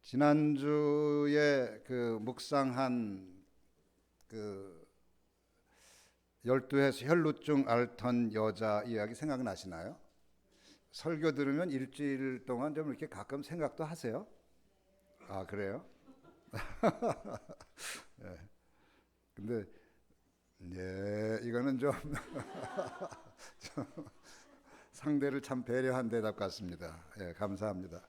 지난주에 묵상한 열두에서 혈루증 앓던 여자 이야기 생각나시나요? 설교 들으면 일주일 동안 좀 이렇게 가끔 생각도 하세요? 아, 그래요? 예. 근데 이거는 좀 상대를 참 배려한 대답 같습니다. 예, 감사합니다.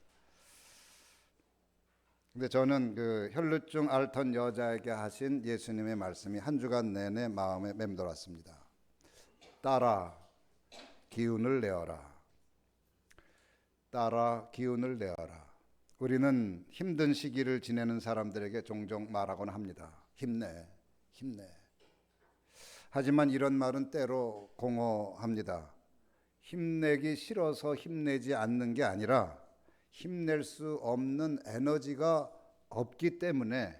근데 저는 혈루증 앓던 여자에게 하신 예수님의 말씀이 한 주간 내내 마음에 맴돌았습니다. 딸아, 기운을 내어라. 딸아, 기운을 내어라. 우리는 힘든 시기를 지내는 사람들에게 종종 말하곤 합니다. 힘내, 힘내. 하지만 이런 말은 때로 공허합니다. 힘내기 싫어서 힘내지 않는 게 아니라 힘낼 수 없는 에너지가 없기 때문에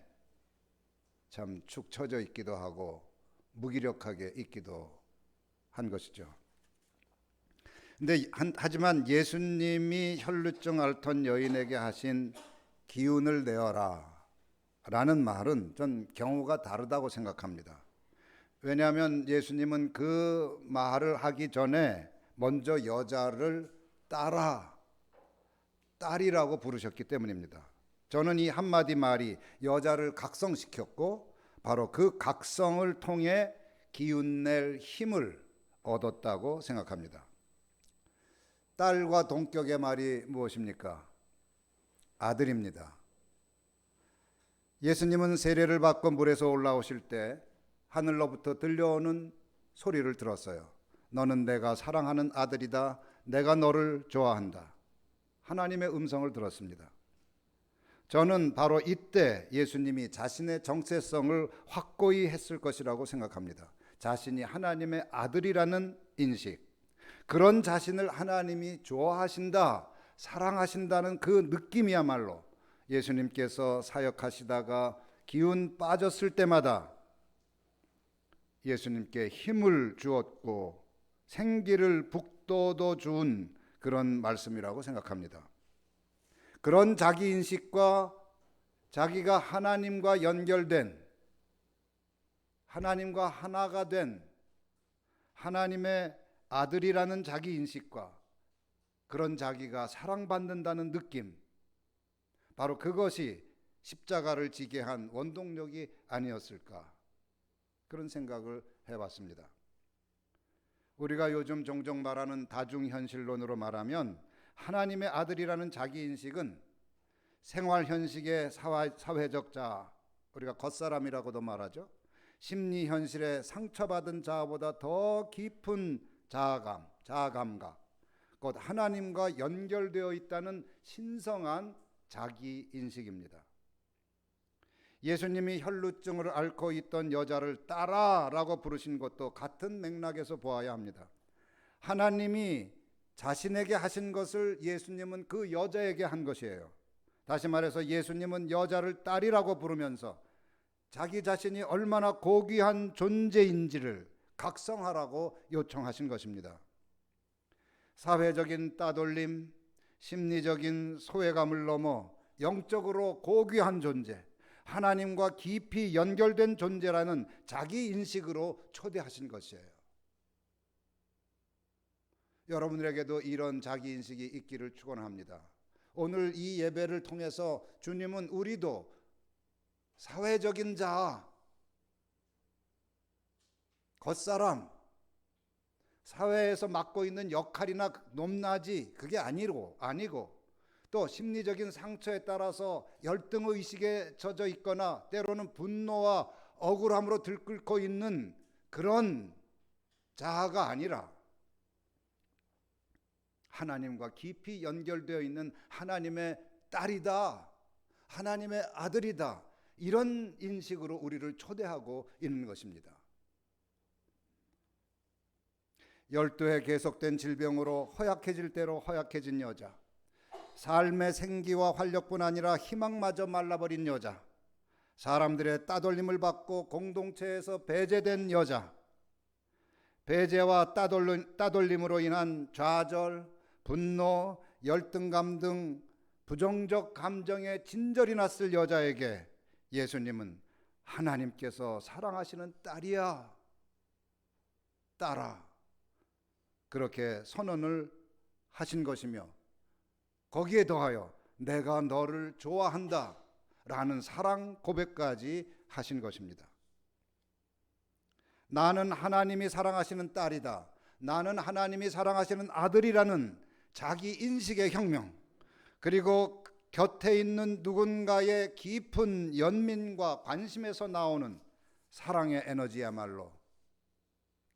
참 축 처져 있기도 하고 무기력하게 있기도 한 것이죠. 근데 하지만 예수님이 혈루증 앓던 여인에게 하신 기운을 내어라 라는 말은 전 경우가 다르다고 생각합니다. 왜냐하면 예수님은 그 말을 하기 전에 먼저 여자를 딸이라고 부르셨기 때문입니다. 저는 이 한마디 말이 여자를 각성시켰고 바로 그 각성을 통해 기운낼 힘을 얻었다고 생각합니다. 딸과 동격의 말이 무엇입니까? 아들입니다. 예수님은 세례를 받고 물에서 올라오실 때 하늘로부터 들려오는 소리를 들었어요. 너는 내가 사랑하는 아들이다. 내가 너를 좋아한다. 하나님의 음성을 들었습니다. 저는 바로 이때 예수님이 자신의 정체성을 확고히 했을 것이라고 생각합니다. 자신이 하나님의 아들이라는 인식, 그런 자신을 하나님이 좋아하신다, 사랑하신다는 그 느낌이야말로 예수님께서 사역하시다가 기운 빠졌을 때마다 예수님께 힘을 주었고 생기를 북돋워 준 그런 말씀이라고 생각합니다. 그런 자기인식과 자기가 하나님과 연결된, 하나님과 하나가 된 하나님의 아들이라는 자기인식과 그런 자기가 사랑받는다는 느낌, 바로 그것이 십자가를 지게 한 원동력이 아니었을까, 그런 생각을 해봤습니다. 우리가 요즘 종종 말하는 다중현실론으로 말하면 하나님의 아들이라는 자기인식은 생활현실의 사회적 자아, 우리가 겉사람이라고도 말하죠. 심리현실의 상처받은 자아보다 더 깊은 자아감각, 곧 하나님과 연결되어 있다는 신성한 자기인식입니다. 예수님이 혈루증을 앓고 있던 여자를 딸아라고 부르신 것도 같은 맥락에서 보아야 합니다. 하나님이 자신에게 하신 것을 예수님은 그 여자에게 한 것이에요. 다시 말해서 예수님은 여자를 딸이라고 부르면서 자기 자신이 얼마나 고귀한 존재인지를 각성하라고 요청하신 것입니다. 사회적인 따돌림, 심리적인 소외감을 넘어 영적으로 고귀한 존재, 하나님과 깊이 연결된 존재라는 자기 인식으로 초대하신 것이에요. 여러분들에게도 이런 자기 인식이 있기를 축원합니다. 오늘 이 예배를 통해서 주님은 우리도 사회적인 자아, 겉사람, 사회에서 맡고 있는 역할이나 높낮이, 그게 아니고 또 심리적인 상처에 따라서 열등의식에 젖어 있거나 때로는 분노와 억울함으로 들끓고 있는 그런 자아가 아니라 하나님과 깊이 연결되어 있는 하나님의 딸이다, 하나님의 아들이다, 이런 인식으로 우리를 초대하고 있는 것입니다. 12해 계속된 질병으로 허약해질 대로 허약해진 여자, 삶의 생기와 활력뿐 아니라 희망마저 말라버린 여자, 사람들의 따돌림을 받고 공동체에서 배제된 여자, 배제와 따돌림으로 인한 좌절, 분노, 열등감 등 부정적 감정에 진절이 났을 여자에게 예수님은 하나님께서 사랑하시는 딸이야, 딸아, 그렇게 선언을 하신 것이며, 거기에 더하여 내가 너를 좋아한다 라는 사랑 고백까지 하신 것입니다. 나는 하나님이 사랑하시는 딸이다, 나는 하나님이 사랑하시는 아들이라는 자기 인식의 혁명, 그리고 곁에 있는 누군가의 깊은 연민과 관심에서 나오는 사랑의 에너지야말로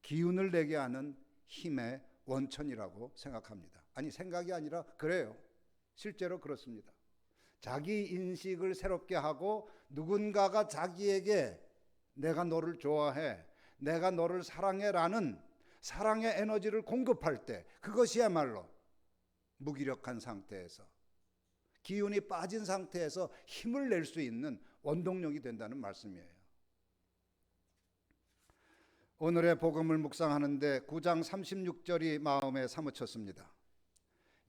기운을 내게 하는 힘의 원천이라고 생각합니다. 아니, 생각이 아니라 그래요. 실제로 그렇습니다. 자기 인식을 새롭게 하고 누군가가 자기에게 내가 너를 좋아해, 내가 너를 사랑해라는 사랑의 에너지를 공급할 때, 그것이야말로 무기력한 상태에서, 기운이 빠진 상태에서 힘을 낼 수 있는 원동력이 된다는 말씀이에요. 오늘의 복음을 묵상하는데 9장 36절이 마음에 사무쳤습니다.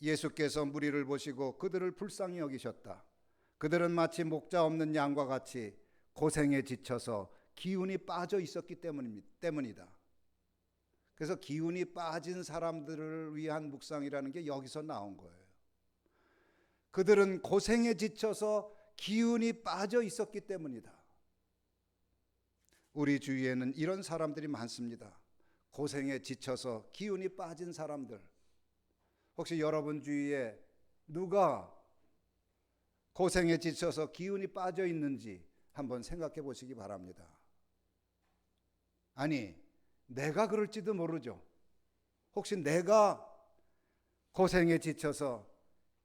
예수께서 무리를 보시고 그들을 불쌍히 여기셨다. 그들은 마치 목자 없는 양과 같이 고생에 지쳐서 기운이 빠져 있었기 때문이다. 그래서 기운이 빠진 사람들을 위한 묵상이라는 게 여기서 나온 거예요. 그들은 고생에 지쳐서 기운이 빠져 있었기 때문이다. 우리 주위에는 이런 사람들이 많습니다. 고생에 지쳐서 기운이 빠진 사람들. 혹시 여러분 주위에 누가 고생에 지쳐서 기운이 빠져 있는지 한번 생각해 보시기 바랍니다. 아니, 내가 그럴지도 모르죠. 혹시 내가 고생에 지쳐서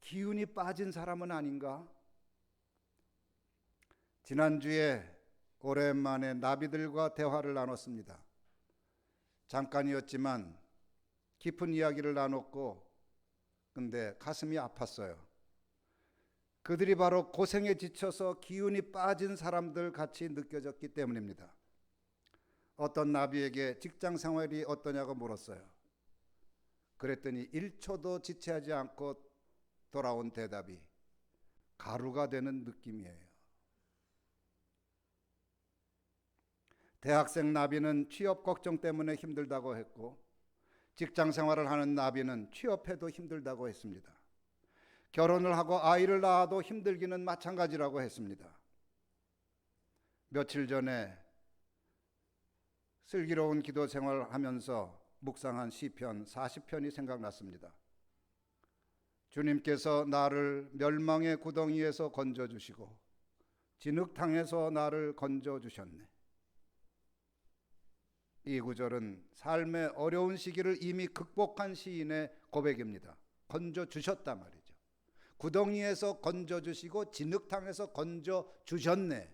기운이 빠진 사람은 아닌가? 지난주에 오랜만에 나비들과 대화를 나눴습니다. 잠깐이었지만 깊은 이야기를 나눴고, 근데 가슴이 아팠어요. 그들이 바로 고생에 지쳐서 기운이 빠진 사람들 같이 느껴졌기 때문입니다. 어떤 나비에게 직장 생활이 어떠냐고 물었어요. 그랬더니 1초도 지체하지 않고 돌아온 대답이 가루가 되는 느낌이에요. 대학생 나비는 취업 걱정 때문에 힘들다고 했고, 직장 생활을 하는 나비는 취업해도 힘들다고 했습니다. 결혼을 하고 아이를 낳아도 힘들기는 마찬가지라고 했습니다. 며칠 전에 슬기로운 기도 생활을 하면서 묵상한 시편 40편이 생각났습니다. 주님께서 나를 멸망의 구덩이에서 건져주시고 진흙탕에서 나를 건져주셨네. 이 구절은 삶의 어려운 시기를 이미 극복한 시인의 고백입니다. 건져주셨단 말이죠. 구덩이에서 건져주시고 진흙탕에서 건져주셨네.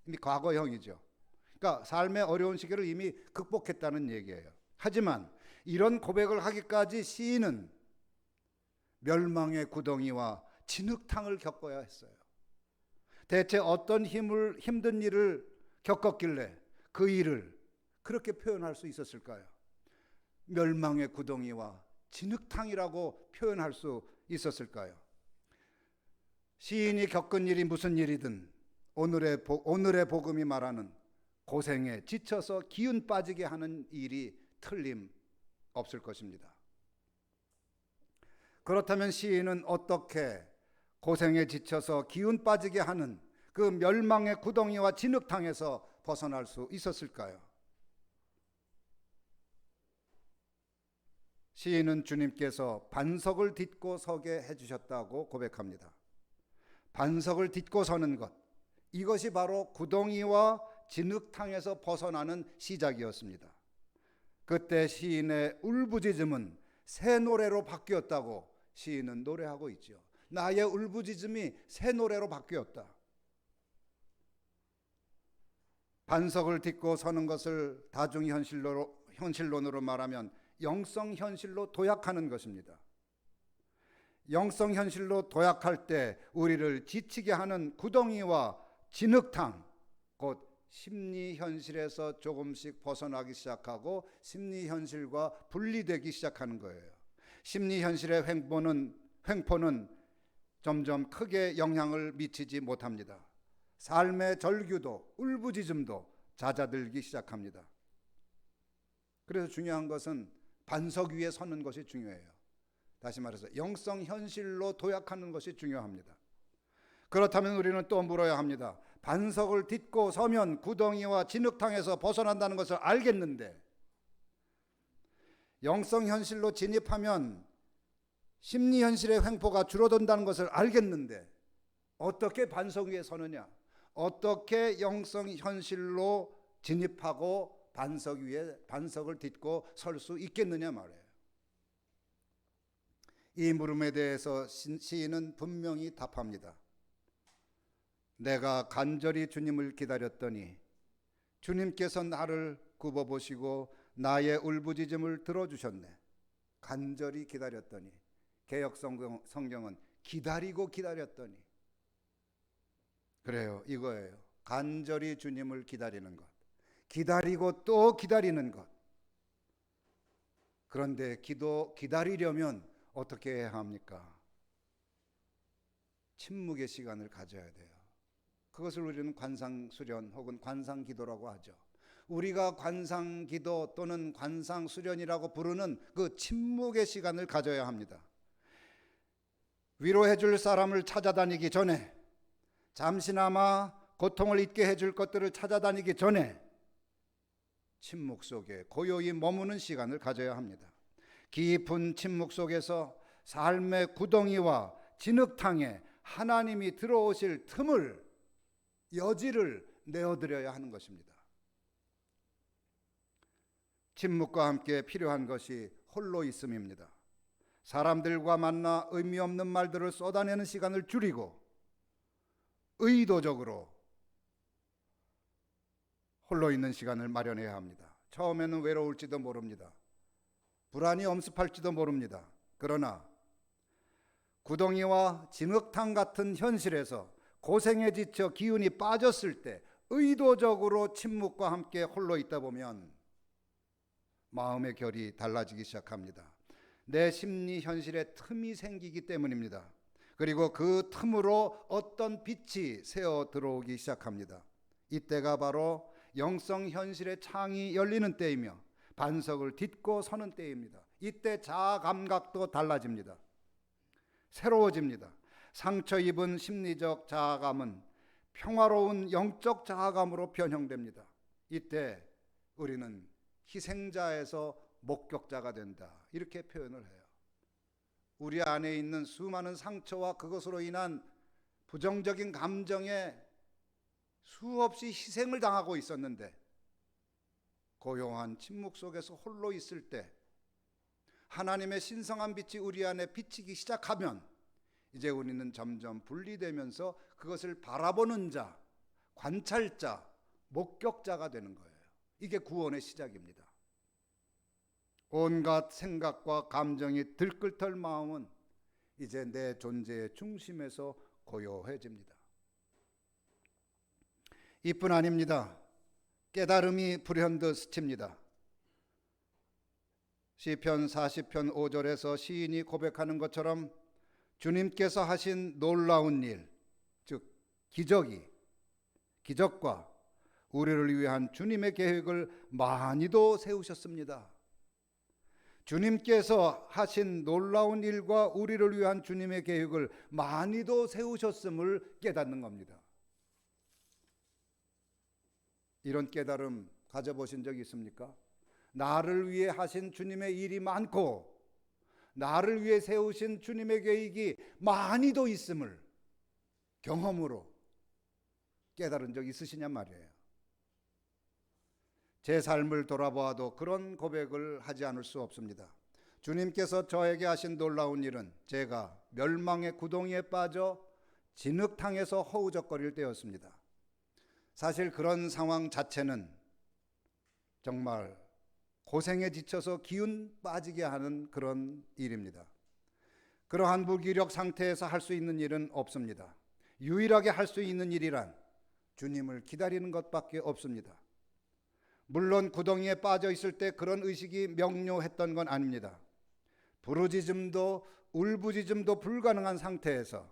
이미 과거형이죠. 그러니까 삶의 어려운 시기를 이미 극복했다는 얘기예요. 하지만 이런 고백을 하기까지 시인은 멸망의 구덩이와 진흙탕을 겪어야 했어요. 대체 어떤 힘든 일을 겪었길래 그 일을 그렇게 표현할 수 있었을까요? 멸망의 구덩이와 진흙탕이라고 표현할 수 있었을까요? 시인이 겪은 일이 무슨 일이든 오늘의 복음이 말하는 고생에 지쳐서 기운 빠지게 하는 일이 틀림없을 것입니다. 그렇다면 시인은 어떻게 고생에 지쳐서 기운 빠지게 하는 그 멸망의 구덩이와 진흙탕에서 벗어날 수 있었을까요? 시인은 주님께서 반석을 딛고 서게 해주셨다고 고백합니다. 반석을 딛고 서는 것, 이것이 바로 구덩이와 진흙탕에서 벗어나는 시작이었습니다. 그때 시인의 울부짖음은 새 노래로 바뀌었다고 시인은 노래하고 있죠. 나의 울부짖음이 새 노래로 바뀌었다. 반석을 딛고 서는 것을 다중현실론으로 말하면 영성현실로 도약하는 것입니다. 영성현실로 도약할 때 우리를 지치게 하는 구덩이와 진흙탕, 곧 심리현실에서 조금씩 벗어나기 시작하고 심리현실과 분리되기 시작하는 거예요. 심리현실의 횡포는 점점 크게 영향을 미치지 못합니다. 삶의 절규도 울부짖음도 잦아들기 시작합니다. 그래서 중요한 것은 반석 위에 서는 것이 중요해요. 다시 말해서 영성 현실로 도약하는 것이 중요합니다. 그렇다면 우리는 또 물어야 합니다. 반석을 딛고 서면 구덩이와 진흙탕에서 벗어난다는 것을 알겠는데, 영성 현실로 진입하면 심리 현실의 횡포가 줄어든다는 것을 알겠는데 어떻게 반석 위에 서느냐? 어떻게 영성 현실로 진입하고 반석 위에 반석을 딛고 설 수 있겠느냐 말이에요. 이 물음에 대해서 시인은 분명히 답합니다. 내가 간절히 주님을 기다렸더니 주님께서 나를 굽어보시고 나의 울부짖음을 들어주셨네. 간절히 기다렸더니, 개역 성경은 기다리고 기다렸더니. 그래요, 이거예요. 간절히 주님을 기다리는 것, 기다리고 또 기다리는 것. 그런데 기다리려면 어떻게 해야 합니까? 침묵의 시간을 가져야 돼요. 그것을 우리는 관상수련 혹은 관상기도라고 하죠. 우리가 관상기도 또는 관상수련이라고 부르는 그 침묵의 시간을 가져야 합니다. 위로해 줄 사람을 찾아다니기 전에, 잠시나마 고통을 잊게 해줄 것들을 찾아다니기 전에 침묵 속에 고요히 머무는 시간을 가져야 합니다. 깊은 침묵 속에서 삶의 구덩이와 진흙탕에 하나님이 들어오실 틈을, 여지를 내어드려야 하는 것입니다. 침묵과 함께 필요한 것이 홀로 있음입니다. 사람들과 만나 의미 없는 말들을 쏟아내는 시간을 줄이고 의도적으로 홀로 있는 시간을 마련해야 합니다. 처음에는 외로울지도 모릅니다. 불안이 엄습할지도 모릅니다. 그러나 구덩이와 진흙탕 같은 현실에서 고생에 지쳐 기운이 빠졌을 때 의도적으로 침묵과 함께 홀로 있다 보면 마음의 결이 달라지기 시작합니다. 내 심리 현실에 틈이 생기기 때문입니다. 그리고 그 틈으로 어떤 빛이 새어 들어오기 시작합니다. 이때가 바로 영성 현실의 창이 열리는 때이며 반석을 딛고 서는 때입니다. 이때 자아 감각도 달라집니다. 새로워집니다. 상처 입은 심리적 자아감은 평화로운 영적 자아감으로 변형됩니다. 이때 우리는 희생자에서 목격자가 된다, 이렇게 표현을 해요. 우리 안에 있는 수많은 상처와 그것으로 인한 부정적인 감정에 수없이 희생을 당하고 있었는데 고요한 침묵 속에서 홀로 있을 때 하나님의 신성한 빛이 우리 안에 비치기 시작하면 이제 우리는 점점 분리되면서 그것을 바라보는 자, 관찰자, 목격자가 되는 거예요. 이게 구원의 시작입니다. 온갖 생각과 감정이 들끓던 마음은 이제 내 존재의 중심에서 고요해집니다. 이뿐 아닙니다. 깨달음이 불현듯 스칩니다. 시편 40편 5절에서 시인이 고백하는 것처럼 주님께서 하신 놀라운 일, 즉 기적과 우리를 위한 주님의 계획을 많이도 세우셨습니다. 주님께서 하신 놀라운 일과 우리를 위한 주님의 계획을 많이도 세우셨음을 깨닫는 겁니다. 이런 깨달음 가져보신 적 있습니까? 나를 위해 하신 주님의 일이 많고 나를 위해 세우신 주님의 계획이 많이도 있음을 경험으로 깨달은 적 있으시냔 말이에요. 제 삶을 돌아보아도 그런 고백을 하지 않을 수 없습니다. 주님께서 저에게 하신 놀라운 일은 제가 멸망의 구덩이에 빠져 진흙탕에서 허우적거릴 때였습니다. 사실 그런 상황 자체는 정말 고생에 지쳐서 기운 빠지게 하는 그런 일입니다. 그러한 무기력 상태에서 할 수 있는 일은 없습니다. 유일하게 할 수 있는 일이란 주님을 기다리는 것밖에 없습니다. 물론 구덩이에 빠져 있을 때 그런 의식이 명료했던 건 아닙니다. 부르짖음도 울부짖음도 불가능한 상태에서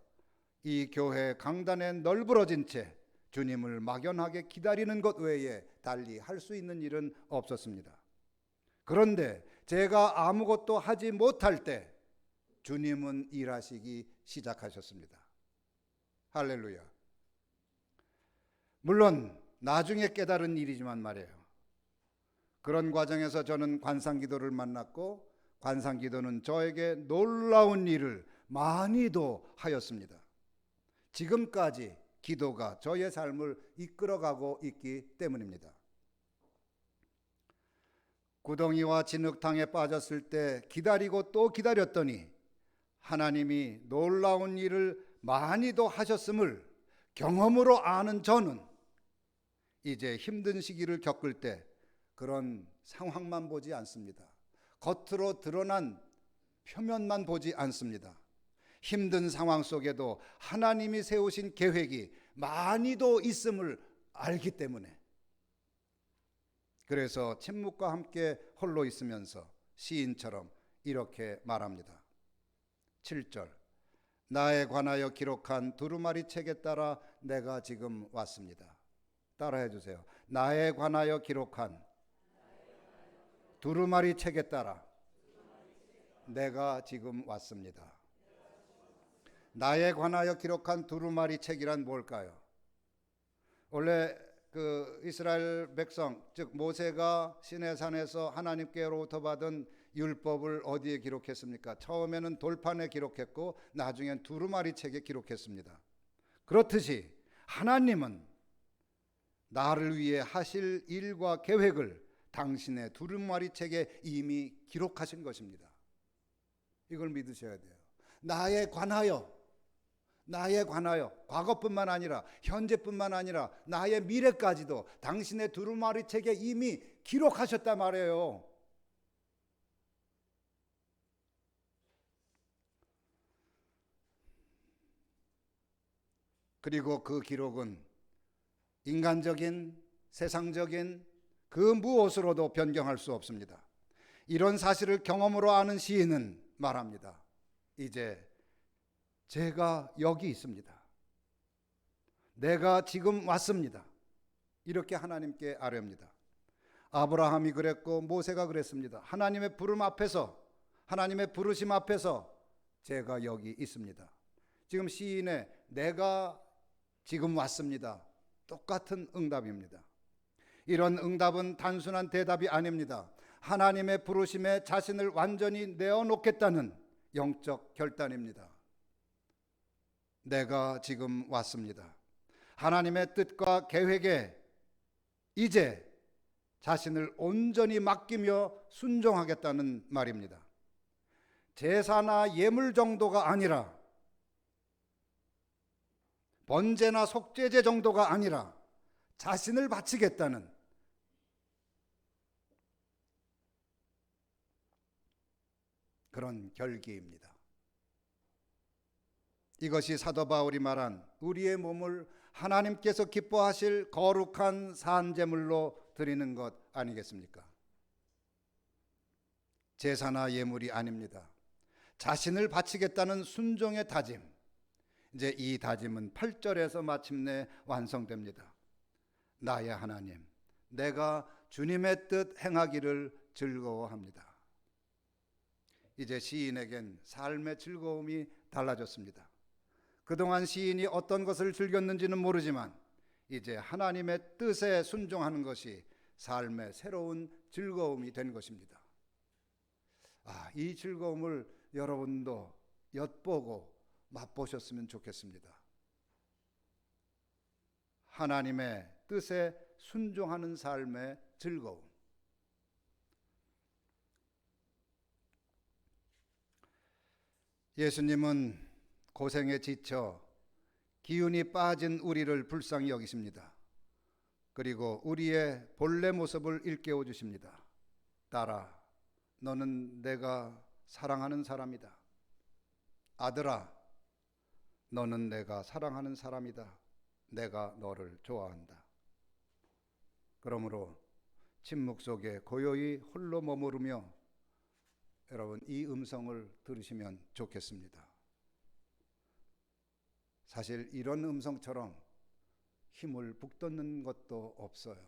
이 교회 강단에 널브러진 채 주님을 막연하게 기다리는 것 외에 달리 할 수 있는 일은 없었습니다. 그런데 제가 아무것도 하지 못할 때 주님은 일하시기 시작하셨습니다. 할렐루야. 물론 나중에 깨달은 일이지만 말이에요. 그런 과정에서 저는 관상기도를 만났고, 관상기도는 저에게 놀라운 일을 많이도 하였습니다. 지금까지 기도가 저의 삶을 이끌어가고 있기 때문입니다. 구덩이와 진흙탕에 빠졌을 때 기다리고 또 기다렸더니 하나님이 놀라운 일을 많이도 하셨음을 경험으로 아는 저는 이제 힘든 시기를 겪을 때 그런 상황만 보지 않습니다. 겉으로 드러난 표면만 보지 않습니다. 힘든 상황 속에도 하나님이 세우신 계획이 많이도 있음을 알기 때문에, 그래서 침묵과 함께 홀로 있으면서 시인처럼 이렇게 말합니다. 7절, 나에 관하여 기록한 두루마리 책에 따라 내가 지금 왔습니다. 따라해 주세요. 나에 관하여 기록한 두루마리 책에 따라 내가 지금 왔습니다. 나에 관하여 기록한 두루마리 책이란 뭘까요? 원래 그 이스라엘 백성, 즉 모세가 시내산에서 하나님께로부터 받은 율법을 어디에 기록했습니까? 처음에는 돌판에 기록했고 나중엔 두루마리 책에 기록했습니다. 그렇듯이 하나님은 나를 위해 하실 일과 계획을 당신의 두루마리 책에 이미 기록하신 것입니다. 이걸 믿으셔야 돼요. 나에 관하여 과거뿐만 아니라 현재뿐만 아니라 나의 미래까지도 당신의 두루마리 책에 이미 기록하셨단 말이에요. 그리고 그 기록은 인간적인, 세상적인 그 무엇으로도 변경할 수 없습니다. 이런 사실을 경험으로 아는 시인은 말합니다. 이제 제가 여기 있습니다. 내가 지금 왔습니다. 이렇게 하나님께 아뢰옵니다. 아브라함이 그랬고 모세가 그랬습니다. 하나님의 부름 앞에서, 하나님의 부르심 앞에서 제가 여기 있습니다. 지금 시인의 내가 지금 왔습니다. 똑같은 응답입니다. 이런 응답은 단순한 대답이 아닙니다. 하나님의 부르심에 자신을 완전히 내어놓겠다는 영적 결단입니다. 내가 지금 왔습니다. 하나님의 뜻과 계획에 이제 자신을 온전히 맡기며 순종하겠다는 말입니다. 제사나 예물 정도가 아니라, 번제나 속죄제 정도가 아니라 자신을 바치겠다는 그런 결기입니다. 이것이 사도 바울이 말한 우리의 몸을 하나님께서 기뻐하실 거룩한 산제물로 드리는 것 아니겠습니까? 제사나 예물이 아닙니다. 자신을 바치겠다는 순종의 다짐. 이제 이 다짐은 8절에서 마침내 완성됩니다. 나의 하나님, 내가 주님의 뜻 행하기를 즐거워합니다. 이제 시인에겐 삶의 즐거움이 달라졌습니다. 그동안 시인이 어떤 것을 즐겼는지는 모르지만 이제 하나님의 뜻에 순종하는 것이 삶의 새로운 즐거움이 된 것입니다. 이 즐거움을 여러분도 엿보고 맛보셨으면 좋겠습니다. 하나님의 뜻에 순종하는 삶의 즐거움. 예수님은 고생에 지쳐 기운이 빠진 우리를 불쌍히 여기십니다. 그리고 우리의 본래 모습을 일깨워 주십니다. 딸아, 너는 내가 사랑하는 사람이다. 아들아, 너는 내가 사랑하는 사람이다. 내가 너를 좋아한다. 그러므로 침묵 속에 고요히 홀로 머무르며 여러분 이 음성을 들으시면 좋겠습니다. 사실 이런 음성처럼 힘을 북돋는 것도 없어요.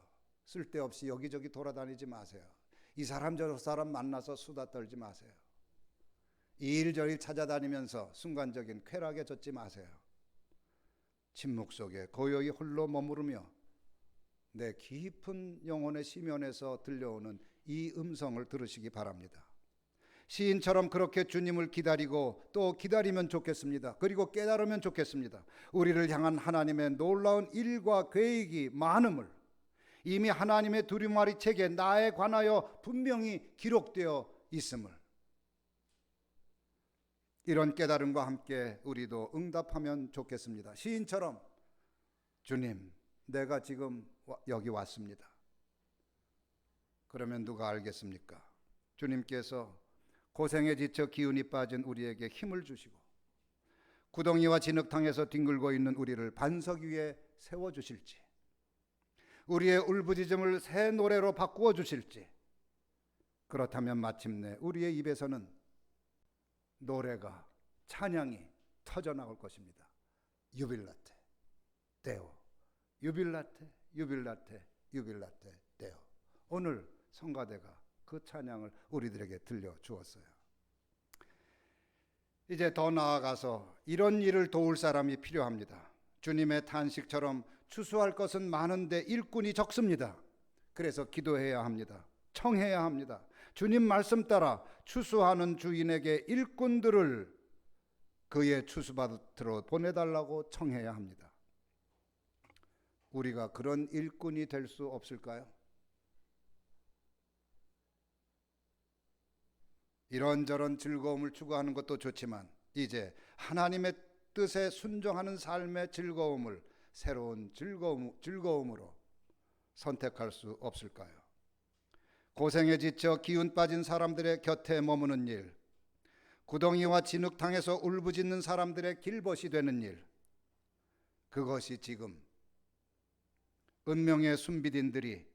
쓸데없이 여기저기 돌아다니지 마세요. 이 사람 저 사람 만나서 수다 떨지 마세요. 이일저일 찾아다니면서 순간적인 쾌락에 젖지 마세요. 침묵 속에 고요히 홀로 머무르며 내 깊은 영혼의 심연에서 들려오는 이 음성을 들으시기 바랍니다. 시인처럼 그렇게 주님을 기다리고 또 기다리면 좋겠습니다. 그리고 깨달으면 좋겠습니다. 우리를 향한 하나님의 놀라운 일과 계획이 많음을, 이미 하나님의 두루마리 책에 나에 관하여 분명히 기록되어 있음을, 이런 깨달음과 함께 우리도 응답하면 좋겠습니다. 시인처럼 주님, 내가 지금 여기 왔습니다. 그러면 누가 알겠습니까? 주님께서 고생에 지쳐 기운이 빠진 우리에게 힘을 주시고 구덩이와 진흙탕에서 뒹굴고 있는 우리를 반석 위에 세워주실지, 우리의 울부짖음을 새 노래로 바꾸어 주실지, 그렇다면 마침내 우리의 입에서는 노래가, 찬양이 터져나올 것입니다. 유빌라테 데오, 유빌라테 유빌라테 유빌라테 데오. 오늘 성가대가 그 찬양을 우리들에게 들려주었어요. 이제 더 나아가서 이런 일을 도울 사람이 필요합니다. 주님의 탄식처럼 추수할 것은 많은데 일꾼이 적습니다. 그래서 기도해야 합니다. 청해야 합니다. 주님 말씀 따라 추수하는 주인에게 일꾼들을 그의 추수밭으로 보내달라고 청해야 합니다. 우리가 그런 일꾼이 될 수 없을까요? 이런저런 즐거움을 추구하는 것도 좋지만 이제 하나님의 뜻에 순종하는 삶의 즐거움을 새로운 즐거움으로 선택할 수 없을까요? 고생에 지쳐 기운 빠진 사람들의 곁에 머무는 일, 구덩이와 진흙탕에서 울부짖는 사람들의 길벗이 되는 일, 그것이 지금 은명의 순비딘들이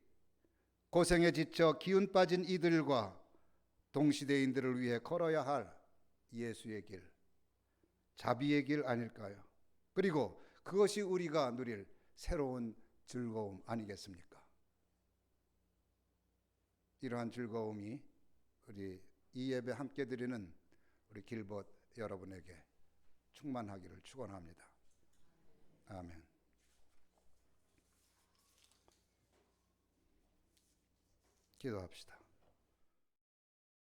고생에 지쳐 기운 빠진 이들과 동시대인들을 위해 걸어야 할 예수의 길, 자비의 길 아닐까요? 그리고 그것이 우리가 누릴 새로운 즐거움 아니겠습니까? 이러한 즐거움이 우리 이 예배 함께 드리는 우리 길벗 여러분에게 충만하기를 축원합니다. 아멘. 기도합시다.